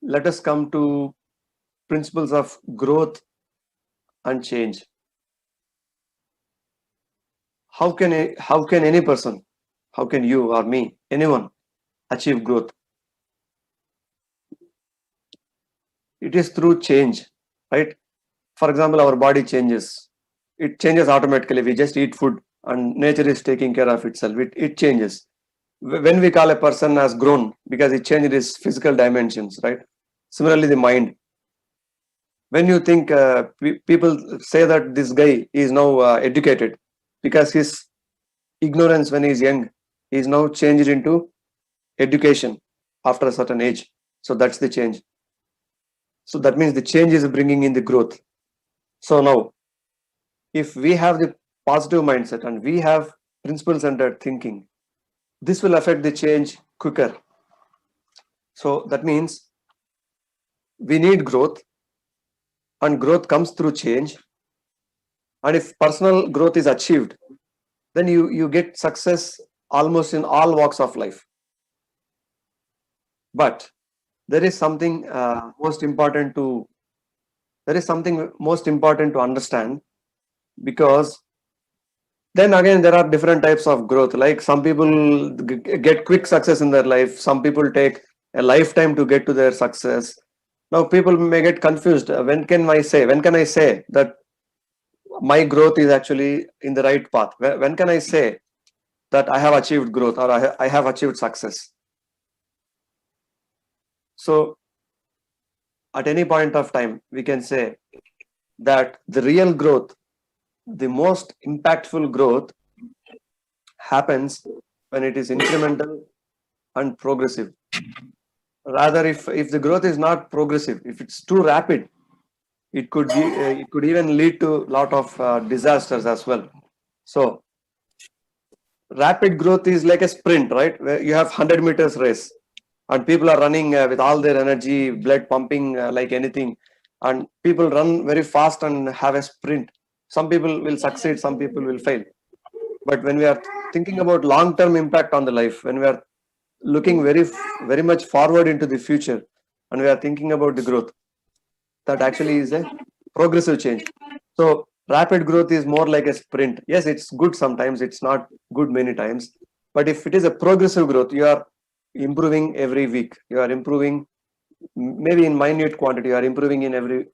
let us come to principles of growth and change. How can any person, how can you or me, anyone achieve growth? It is through change, right? For example, our body changes. It changes automatically. We just eat food and nature is taking care of itself. It changes. When we call a person has grown, because it changed his physical dimensions, right? Similarly, the mind. When you think people say that this guy is now educated because his ignorance when he is young is now changed into education after a certain age. So that's the change. So that means the change is bringing in the growth. So now, if we have the positive mindset and we have principle centered thinking, this will affect the change quicker. So that means we need growth, and growth comes through change. And if personal growth is achieved, then you get success almost in all walks of life. But there is something most important to understand, because then again there are different types of growth. Like some people get quick success in their life, some people take a lifetime to get to their success. Now people may get confused. When can I say that my growth is actually in the right path? When can I say that I have achieved growth, or I have achieved success? So at any point of time we can say that the real growth, the most impactful growth, happens when it is incremental and progressive. Rather, if the growth is not progressive, if it's too rapid, it could even lead to a lot of disasters as well. So rapid growth is like a sprint, right? Where you have 100 meters race and people are running with all their energy, blood pumping like anything, and people run very fast and have a sprint. Some people will succeed, some people will fail. But when we are thinking about long term impact on the life, when we are looking very much forward into the future, and we are thinking about the growth, that actually is a progressive change. So rapid growth is more like a sprint. Yes, it's good sometimes, it's not good many times. But if it is a progressive growth, you are improving every week, you are improving maybe in minute quantity, you are improving in every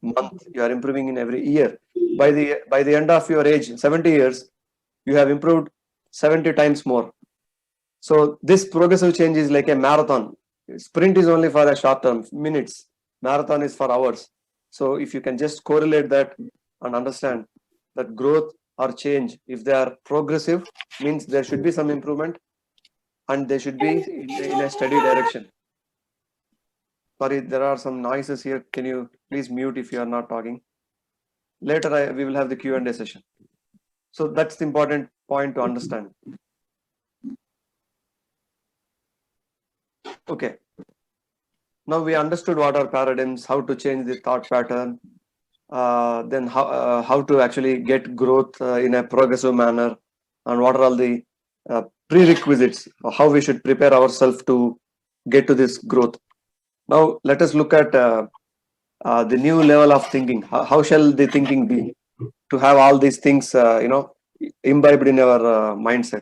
month, you are improving in every year. By the end of your age, 70 years, you have improved 70 times more. So this progressive change is like a marathon. Sprint is only for a short term, minutes. Marathon is for hours. So if you can just correlate that and understand that growth or change, if they are progressive, means there should be some improvement and they should be in a steady direction. Sorry, there are some noises here. Can you please mute if you are not talking? Later, we will have the Q&A session. So that's the important point to understand. Okay. Now we understood what are paradigms, how to change the thought pattern, then how to actually get growth in a progressive manner, and what are all the prerequisites, or how we should prepare ourselves to get to this growth. Now let us look at the new level of thinking. How shall the thinking be to have all these things, imbibed in our mindset?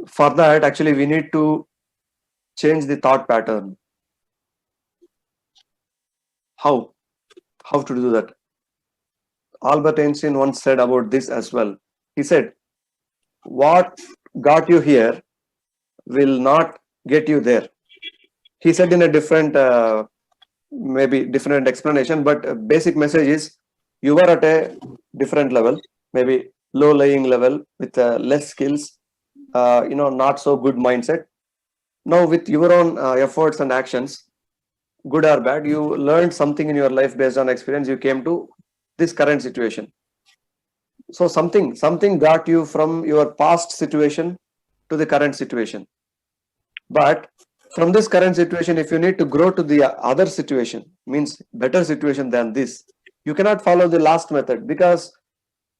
For that, actually, we need to change the thought pattern. How? How to do that? Albert Einstein once said about this as well. He said, what got you here will not get you there. He said in a different, maybe different explanation, but basic message is you were at a different level, maybe low lying level with less skills, not so good mindset. Now with your own efforts and actions, good or bad, you learned something in your life based on experience, you came to this current situation. So something got you from your past situation to the current situation. But from this current situation, if you need to grow to the other situation, means better situation than this, you cannot follow the last method, because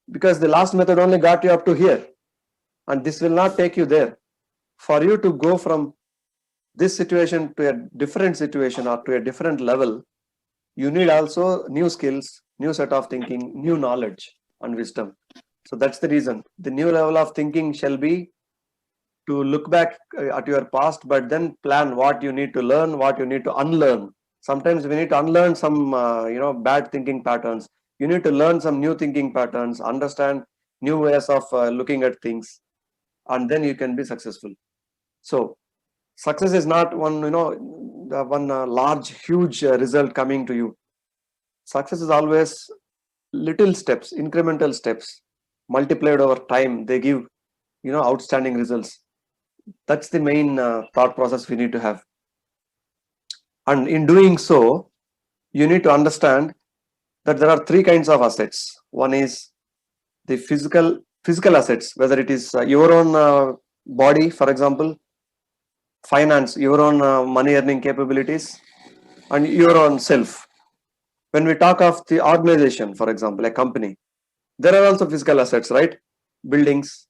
the last method only got you up to here, and this will not take you there. For you to go from this situation to a different situation or to a different level, you need also new skills, new set of thinking, new knowledge and wisdom. So that's the reason the new level of thinking shall be to look back at your past, but then plan what you need to learn, what you need to unlearn. Sometimes we need to unlearn some bad thinking patterns. You need to learn some new thinking patterns, understand new ways of looking at things, and then you can be successful. So success is not one one large huge result coming to you. Success is always little steps, incremental steps multiplied over time. They give outstanding results. That's the main thought process we need to have. And in doing so, you need to understand that there are three kinds of assets. One is the physical assets, whether it is your own body, for example, finance, your own money earning capabilities, and your own self. When we talk of the organization, for example, a company, there are also physical assets, right? Buildings,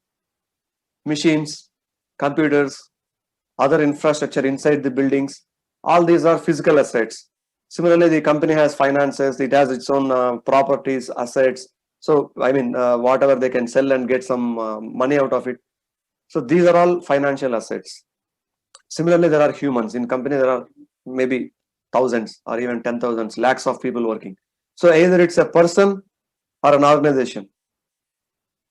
machines, computers, other infrastructure inside the buildings. All these are physical assets. Similarly, the company has finances, it has its own properties, assets. So, I mean, whatever they can sell and get some money out of it. So, these are all financial assets. Similarly, there are humans. In company, there are maybe thousands or even 10,000, lakhs of people working. So, either it's a person or an organization.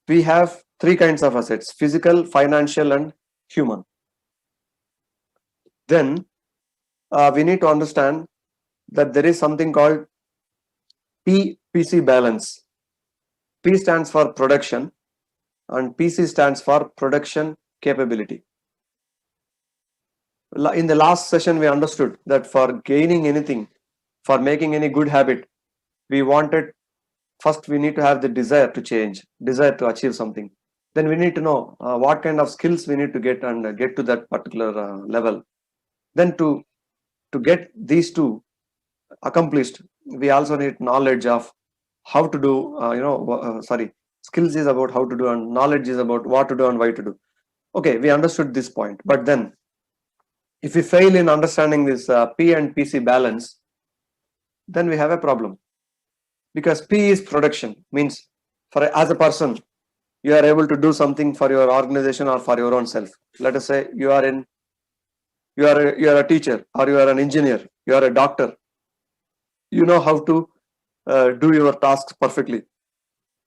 We have three kinds of assets: physical, financial, and human. Then we need to understand that there is something called PC balance. P stands for production and PC stands for production capability. In the last session, we understood that for gaining anything, for making any good habit, we wanted first we need to have the desire to change, desire to achieve something. Then we need to know what kind of skills we need to get and get to that particular level. Then to get these two accomplished, we also need knowledge of how to do. Skills is about how to do, and knowledge is about what to do and why to do. Okay, we understood this point, but then if we fail in understanding this P and PC balance, then we have a problem, because P is production, means as a person you are able to do something for your organization or for your own self. Let us say you are a teacher, or you are an engineer, you are a doctor. You know how to do your tasks perfectly,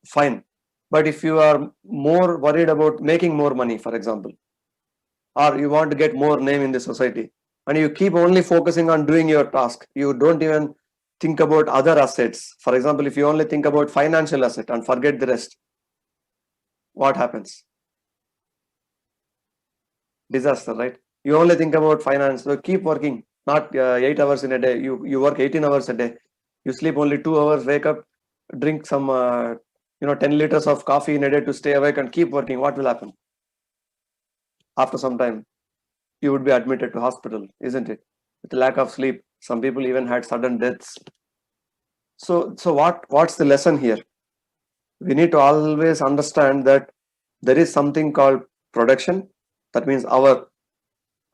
fine. But if you are more worried about making more money, for example, or you want to get more name in the society, and you keep only focusing on doing your task, you don't even think about other assets. For example, if you only think about financial asset and forget the rest, what happens? Disaster, right? You only think about finance, so keep working, not 8 hours in a day. You work 18 hours a day, you sleep only 2 hours, wake up, drink some 10 liters of coffee in a day to stay awake and keep working. What will happen? After some time, you would be admitted to hospital, isn't it? With lack of sleep, some people even had sudden deaths. So what's the lesson here? We need to always understand that there is something called production. That means our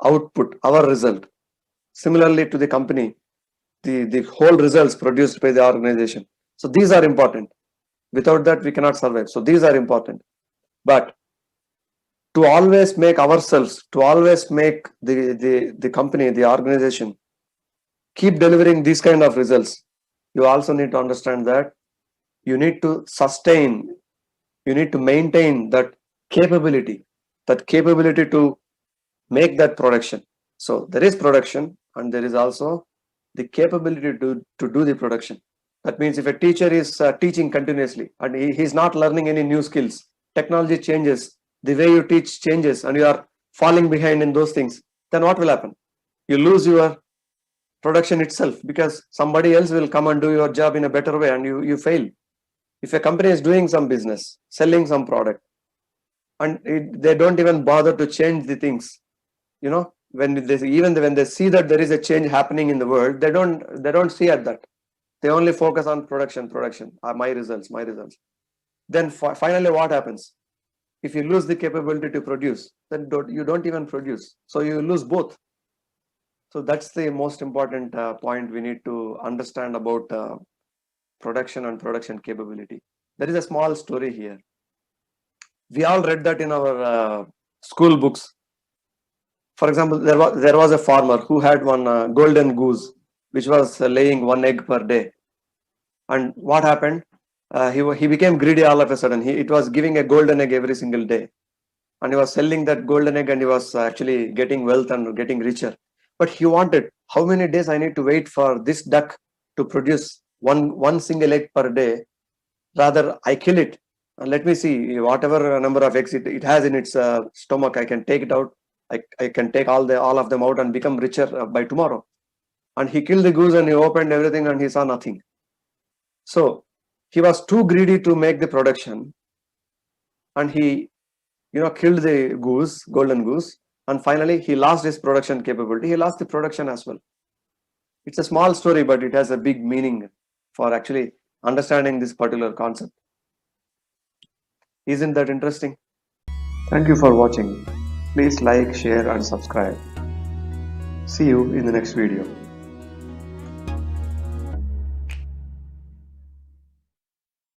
output, our result. Similarly to the company, the whole results produced by the organization. So these are important. Without that, we cannot survive. So these are important. But to always make ourselves, to always make the company, the organization, keep delivering these kind of results, you also need to understand that you need to sustain, you need to maintain that capability to make that production. So there is production, and there is also the capability to do the production. That means if a teacher is teaching continuously and he's not learning any new skills, technology changes, the way you teach changes, and you are falling behind in those things, then what will happen? You lose your production itself, because somebody else will come and do your job in a better way, and you fail. If a company is doing some business, selling some product, and they don't even bother to change the things, when they see that there is a change happening in the world, they don't see at that. They only focus on production, my results. Then finally what happens? If you lose the capability to produce, then you don't even produce. So you lose both. So that's the most important point we need to understand about production and production capability. There is a small story here. We all read that in our school books. For example, there was a farmer who had one golden goose, which was laying one egg per day. And what happened? He became greedy all of a sudden. It was giving a golden egg every single day, and he was selling that golden egg, and he was actually getting wealth and getting richer. But he wanted, how many days I need to wait for this duck to produce one single egg per day? Rather, I kill it. Let me see whatever number of eggs it has in its stomach. I can take it out. I can take all of them out and become richer by tomorrow. And he killed the goose and he opened everything and he saw nothing. So he was too greedy to make the production, and he killed the golden goose, and finally he lost his production capability. He lost the production as well. It's a small story, but it has a big meaning for actually understanding this particular concept. Isn't that interesting? Thank you for watching. Please like, share and subscribe. See you in the next video.